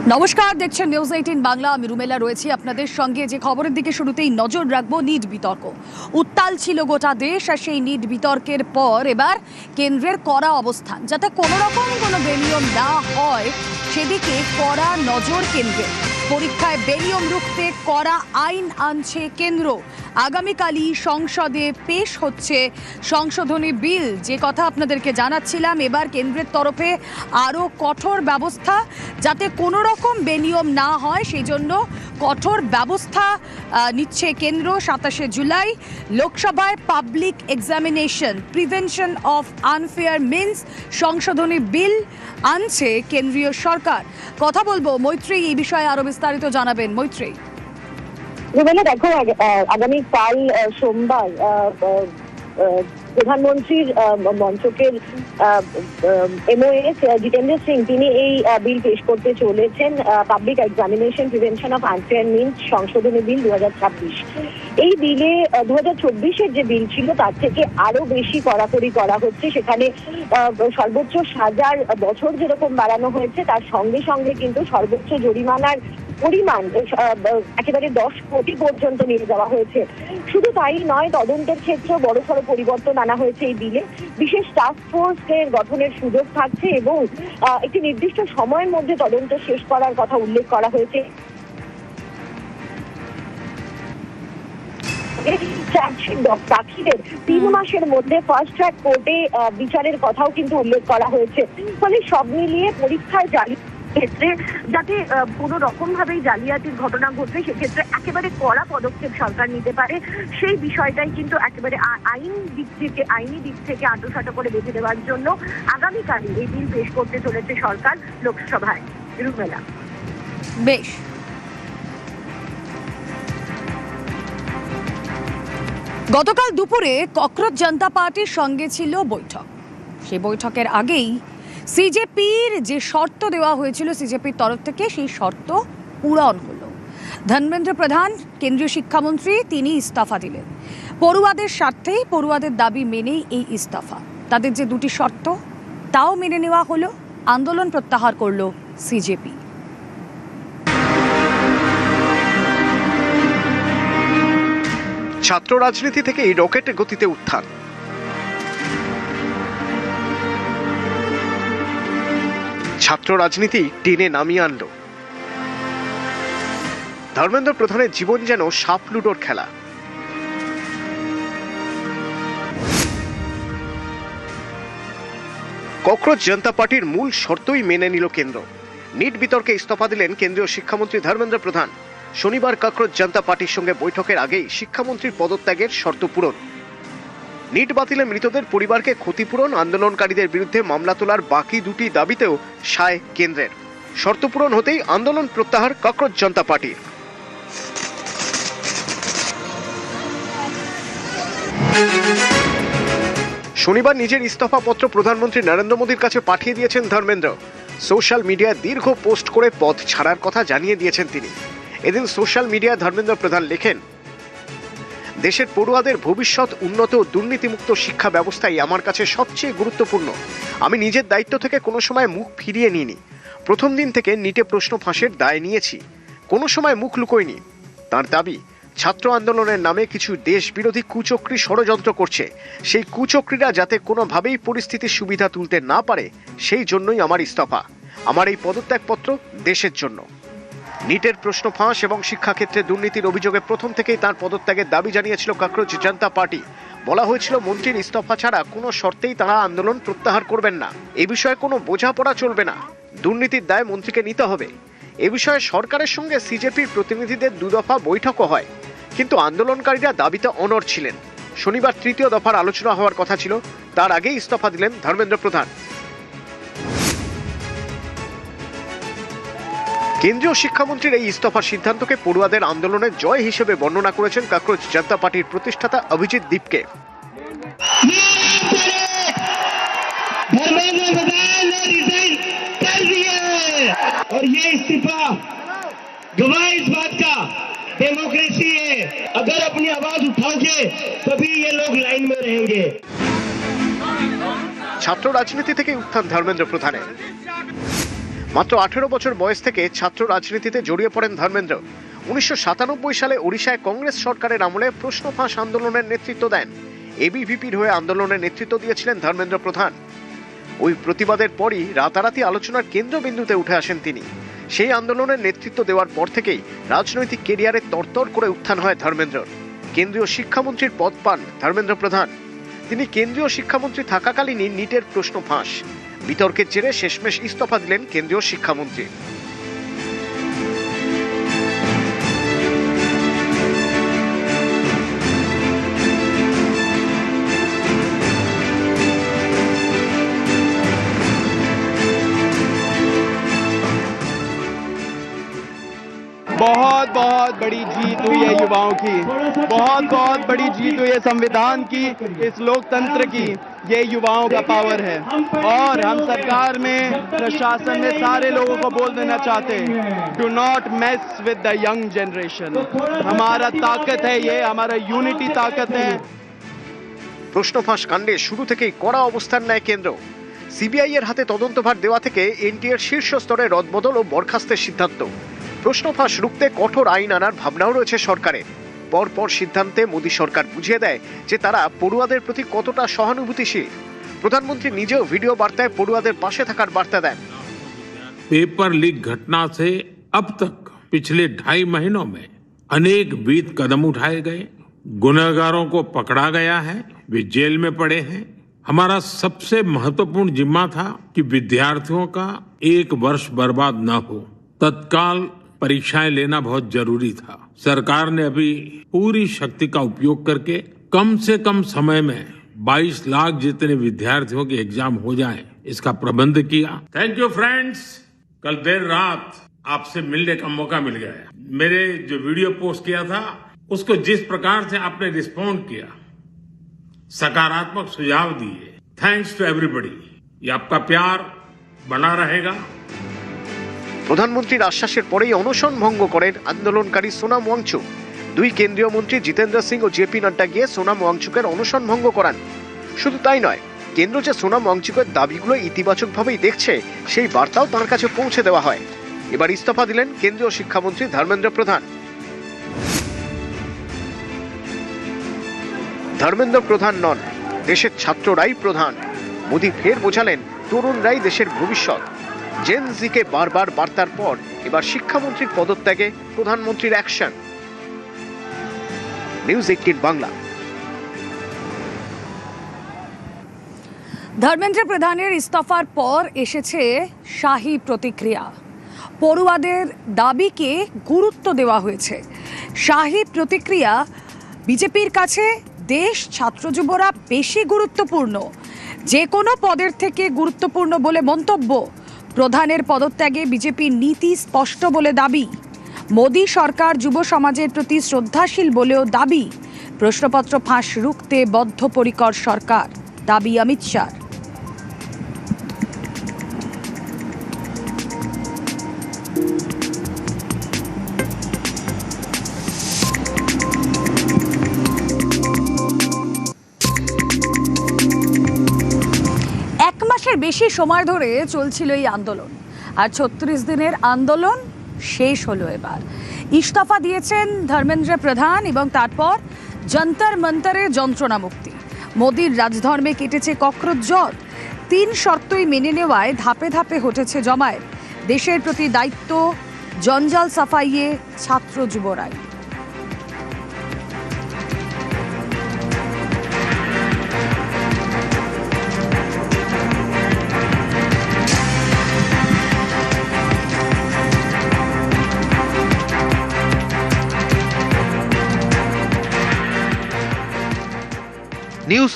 নমস্কার, দেখছেন নিউজ 18 বাংলা। আমি রুমেলা রয়েছি আপনাদের সঙ্গে। যে খবরের দিকে শুরুতেই নজর রাখবো, নিট বিতর্ক। উত্তাল ছিল গোটা দেশ, আর সেই নিট বিতর্কের পর এবার কেন্দ্রের কড়া অবস্থান, যাতে কোনো রকম কোনো বেনিয়ম না হয় সেদিকে কড়া নজর কেন্দ্রের। পরীক্ষায় বেনিয়ম রুখতে কড়া আইন আনছে কেন্দ্র। আগামীকালই সংসদে পেশ হচ্ছে সংশোধনী বিল, যে কথা আপনাদেরকে জানাচ্ছিলাম। এবার কেন্দ্রের তরফে আরও কঠোর ব্যবস্থা, যাতে কোনো রকম বেনিয়ম না হয় সেই জন্য কঠোর ব্যবস্থা নিচ্ছে কেন্দ্র। 27শে জুলাই লোকসভায় public examination prevention of unfair means সংশোধনী বিল আনছে কেন্দ্রীয় সরকার। কথা বলবো মৈত্রী, এই বিষয়ে আরো বিস্তারিত জানাবেন। মৈত্রী, দেখো, আগামীকাল সোমবার প্রধানমন্ত্রীর মন্ত্রকের MOS জিতেন্দ্র সিং তিনি এই বিল পেশ করতে চলেছেন, public examination prevention of unfair means সংশোধনী বিল 2026। এই বিলে 2024-এর যে বিল ছিল তার থেকে আরো বেশি কড়াকড়ি করা হচ্ছে। সেখানে সর্বোচ্চ সাজার বছর যেরকম বাড়ানো হয়েছে, তার সঙ্গে সঙ্গে কিন্তু সর্বোচ্চ জরিমানার পরিমাণ একেবারে 10 কোটি পর্যন্ত নিয়ে যাওয়া হয়েছে। শুধু তাই নয়, তদন্তের ক্ষেত্রে বড়সড় পরিবর্তন আনা হয়েছে এই বিলে। বিশেষ টাস্ক ফোর্সের গঠনের সুযোগ থাকছে এবং একটি নির্দিষ্ট সময়ের মধ্যে তদন্ত শেষ করার কথা উল্লেখ করা হয়েছে। চাকরিদের 3 মাসের মধ্যে ফাস্ট ট্র্যাক কোর্টে বিচারের কথাও কিন্তু উল্লেখ করা হয়েছে। ফলে সব মিলিয়ে পরীক্ষার ক্ষেত্রে যাতে কোনো রকম ভাবেই জালিয়াতির ঘটনা ঘটবে, সেক্ষেত্রে একেবারে কড়া পদক্ষেপ সরকার নিতে পারে, সেই বিষয়টাই কিন্তু একেবারে আইনি দিক থেকে আঁটোসাঁটো করে বেঁধে দেওয়ার জন্য আগামীকালই এই বিল পেশ করতে চলেছে সরকার লোকসভায়। রুমেলা, বেশ। গতকাল দুপুরে ককরোচ জনতা পার্টির সঙ্গে ছিল বৈঠক। সেই বৈঠকের আগেই সিজেপির যে শর্ত দেওয়া হয়েছিল সিজেপির তরফ থেকে, সেই শর্ত পূরণ হলো। ধর্মেন্দ্র প্রধান, কেন্দ্রীয় শিক্ষামন্ত্রী, তিনি ইস্তফা দিলেন। পড়ুয়াদের স্বার্থে, পড়ুয়াদের দাবি মেনেই এই ইস্তফা। তাদের যে দুটি শর্ত তাও মেনে নেওয়া হলো। আন্দোলন প্রত্যাহার করলো সিজেপি। ছাত্র রাজনীতি থেকে এই রকেট গতিতে উত্থান। ছাত্র রাজনীতি টেনে নামিয়ে আনলো। ধর্মেন্দ্র প্রধানের জীবন যেন সাপ লুডোর খেলা। ককরোচ জনতা পার্টির মূল শর্তই মেনে নিল কেন্দ্র। নিট বিতর্কে ইস্তফা দিলেন কেন্দ্রীয় শিক্ষামন্ত্রী ধর্মেন্দ্র প্রধান। শনিবার ককরোচ জনতা পার্টির সঙ্গে বৈঠকের আগেই শিক্ষামন্ত্রীর পদত্যাগের শর্ত পূরণ। নিট বাতিলে মৃতদের পরিবারকে ক্ষতিপূরণ, আন্দোলনকারীদের বিরুদ্ধে মামলা তোলার বাকি দুটি দাবিতেও সায় কেন্দ্রের। শর্ত পূরণ হতেই আন্দোলন প্রত্যাহার ককরোচ জনতা পার্টির। শনিবার নিজের ইস্তফাপত্র প্রধানমন্ত্রী নরেন্দ্র মোদীর কাছে পাঠিয়ে দিয়েছেন ধর্মেন্দ্র। সোশ্যাল মিডিয়ায় দীর্ঘ পোস্ট করে পদ ছাড়ার কথা জানিয়ে দিয়েছেন তিনি। এদিন সোশ্যাল মিডিয়ায় ধর্মেন্দ্র প্রধান লেখেন, দেশের পড়ুয়াদের ভবিষ্যৎ উন্নত ও দুর্নীতিমুক্ত শিক্ষা ব্যবস্থাই আমার কাছে সবচেয়ে গুরুত্বপূর্ণ। আমি নিজের দায়িত্ব থেকে কোনো সময় মুখ ফিরিয়ে নিইনি। প্রথম দিন থেকে নিটে প্রশ্ন ফাঁসের দায় নিয়েছি, কোনো সময় মুখ লুকোইনি। তার দাবি, ছাত্র আন্দোলনের নামে কিছু দেশ বিরোধী কুচক্রী ষড়যন্ত্র করছে। সেই কুচক্রীরা যাতে কোনোভাবেই পরিস্থিতির সুবিধা তুলতে না পারে, সেই জন্যই আমার ইস্তফা। আমার এই পদত্যাগপত্র দেশের জন্য। নিটের প্রশ্ন ফাঁস এবং শিক্ষাক্ষেত্রে দুর্নীতির অভিযোগে প্রথম থেকেই তার পদত্যাগের দাবি জানিয়েছিল ককরোচ জনতা পার্টি। বলা হয়েছিল, মন্ত্রীর ইস্তফা ছাড়া কোনো শর্তেই তারা আন্দোলন প্রত্যাহার করবেন না। এ বিষয়ে কোনো বোঝাপড়া চলবে না, দুর্নীতির দায় মন্ত্রীকে নিতে হবে। এ বিষয়ে সরকারের সঙ্গে সিজেপির প্রতিনিধিদের 2 দফা বৈঠকও হয়, কিন্তু আন্দোলনকারীরা দাবিতে অনড় ছিলেন। শনিবার 3য় দফার আলোচনা হওয়ার কথা ছিল, তার আগেই ইস্তফা দিলেন ধর্মেন্দ্র প্রধান। কেন্দ্রীয় শিক্ষামন্ত্রীর এই ইস্তফার সিদ্ধান্তকে পড়ুয়াদের আন্দোলনের জয় হিসেবে বর্ণনা করেছেন ককরোচ জনতা পার্টির প্রতিষ্ঠাতা অভিজিৎ দীপকে। डेमोक्रेसी है, अगर अपनी आवाज उठाओगे तभी ये लोग लाइन में रहेंगे। ছাত্র রাজনীতি থেকে উত্থান ধর্মেন্দ্র প্রধানের। মাত্র 18 বছর বয়স থেকে ছাত্র রাজনীতিতে জড়িয়ে পড়েন ধর্মেন্দ্র। 1997 সালে ওড়িশায় কংগ্রেস সরকারের আমলে প্রশ্ন ফাঁস আন্দোলনের নেতৃত্ব দেন। এবিভিপির হয়ে আন্দোলনের নেতৃত্ব দিয়েছিলেন ধর্মেন্দ্র প্রধান। ওই প্রতিবাদের পরই রাতারাতি আলোচনার কেন্দ্রবিন্দুতে উঠে আসেন তিনি। সেই আন্দোলনের নেতৃত্ব দেওয়ার পর থেকেই রাজনৈতিক কেরিয়ারে তরতর করে উত্থান হয় ধর্মেন্দ্রর। কেন্দ্রীয় শিক্ষামন্ত্রীর পদ পান ধর্মেন্দ্র প্রধান। তিনি কেন্দ্রীয় শিক্ষামন্ত্রী থাকাকালীনই নিটের প্রশ্ন ফাঁস। বিতর্কের জেরে শেষমেশ ইস্তফা দিলেন কেন্দ্রীয় শিক্ষামন্ত্রী। बहुत बहुत बड़ी जीत हुई है युवाओं की, बहुत बहुत बड़ी जीत हुई है संविधान की, इस लोकतंत्र की। ये युवाओं का पावर है और हम सरकार में प्रशासन में सारे लोगों को बोल देना चाहते हैं, do not mess with the young generation. हमारा ताकत है, ये हमारा यूनिटी ताकत है। প্রশ্ন ফাঁস কাণ্ডে শুরু থেকেই কড়া অবস্থান নেয় কেন্দ্র। সিবিআই এর হাতে তদন্তভার দেওয়া থেকে এনটিএর শীর্ষ স্তরে রদবদল ও বরখাস্তের সিদ্ধান্ত। প্রশ্ন ফাঁস রুখতে কঠোর আইন আনার ভাবনাও রয়েছে সরকারের। পরপর সিদ্ধান্তে মোদী সরকার বুঝিয়ে দেয় যে তারা পড়ুয়াদের প্রতি কতটা সহানুভূতিশীল। প্রধানমন্ত্রী নিজেও ভিডিও বার্তায় পড়ুয়াদের পাশে থাকার বার্তা দেন। पेपर लीक घटना से अब तक पिछले 2.5 महीनों में अनेक विध कदम उठाए गए, गुनहगारों को पकड़ा गया है, वे जेल में पड़े हैं। हमारा सबसे महत्वपूर्ण जिम्मा था कि विद्यार्थियों का 1 वर्ष बर्बाद न हो। तत्काल परीक्षाएं लेना बहुत जरूरी था। सरकार ने अभी पूरी शक्ति का उपयोग करके कम से कम समय में 22 लाख जितने विद्यार्थियों के एग्जाम हो जाए, इसका प्रबंध किया। Thank you friends. कल देर रात आपसे मिलने का मौका मिल गया। मेरे जो वीडियो पोस्ट किया था उसको जिस प्रकार से आपने रिस्पॉन्ड किया, सकारात्मक सुझाव दिए, थैंक्स टू एवरीबॉडी। ये आपका प्यार बना रहेगा। প্রধানমন্ত্রীর আশ্বাসের পরেই অনশন ভঙ্গ করেন আন্দোলনকারী সোনাম ওয়াংচুক। 2 কেন্দ্রীয় মন্ত্রী জিতেন্দ্র সিং ও জেপি নাড্ডা গিয়ে সোনাম ওয়াংচুকের অনশন ভঙ্গ করান। শুধু তাই নয়, কেন্দ্র যে সোনাম ওয়াংচুকের দাবিগুলো ইতিবাচকভাবেই দেখছে সেই বার্তাও তার কাছে পৌঁছে দেওয়া হয়। এবার ইস্তফা দিলেন কেন্দ্রীয় শিক্ষামন্ত্রী ধর্মেন্দ্র প্রধান। ধর্মেন্দ্র প্রধান নন, দেশের ছাত্ররাই প্রধান। মোদী ফের বোঝালেন তরুণরাই দেশের ভবিষ্যৎ। জেন জিকে বারবার বার্তার পর এবার শিক্ষামন্ত্রীর পদত্যাগে প্রধানমন্ত্রীর অ্যাকশন। নিউজ 18 বাংলা। ধর্মেন্দ্র প্রধানের ইস্তফার পর এসেছে শাহী প্রতিক্রিয়া। পড়ুয়াদের দাবিকে গুরুত্ব দেওয়া হয়েছে। শাহী প্রতিক্রিয়া, বিজেপির কাছে দেশ ছাত্র যুবরা বেশি গুরুত্বপূর্ণ, যে কোনো পদের থেকে গুরুত্বপূর্ণ বলে মন্তব্য। প্রধানের পদত্যাগে বিজেপির নীতি স্পষ্ট বলে দাবি। মোদী সরকার যুব সমাজের প্রতি শ্রদ্ধাশীল বলেও দাবি। প্রশ্নপত্র ফাঁস রুখতে বদ্ধপরিকর সরকার, দাবি অমিত শাহর। মাসের বেশি সময় ধরে চলছিল এই আন্দোলন, আর 36 দিনের আন্দোলন শেষ হলো। এবার ইস্তফা দিয়েছেন ধর্মেন্দ্র প্রধান এবং তারপর যন্তর মন্তরে যন্ত্রণা মুক্তি। মোদীর রাজধর্মে কেটেছে কক্রোজ্জ্বল। 3 শর্তই মেনে নেওয়ায় ধাপে ধাপে হটেছে জমায়েত। দেশের প্রতি দায়িত্ব, জঞ্জাল সাফাইয়ে ছাত্র যুবরাই। নিউজ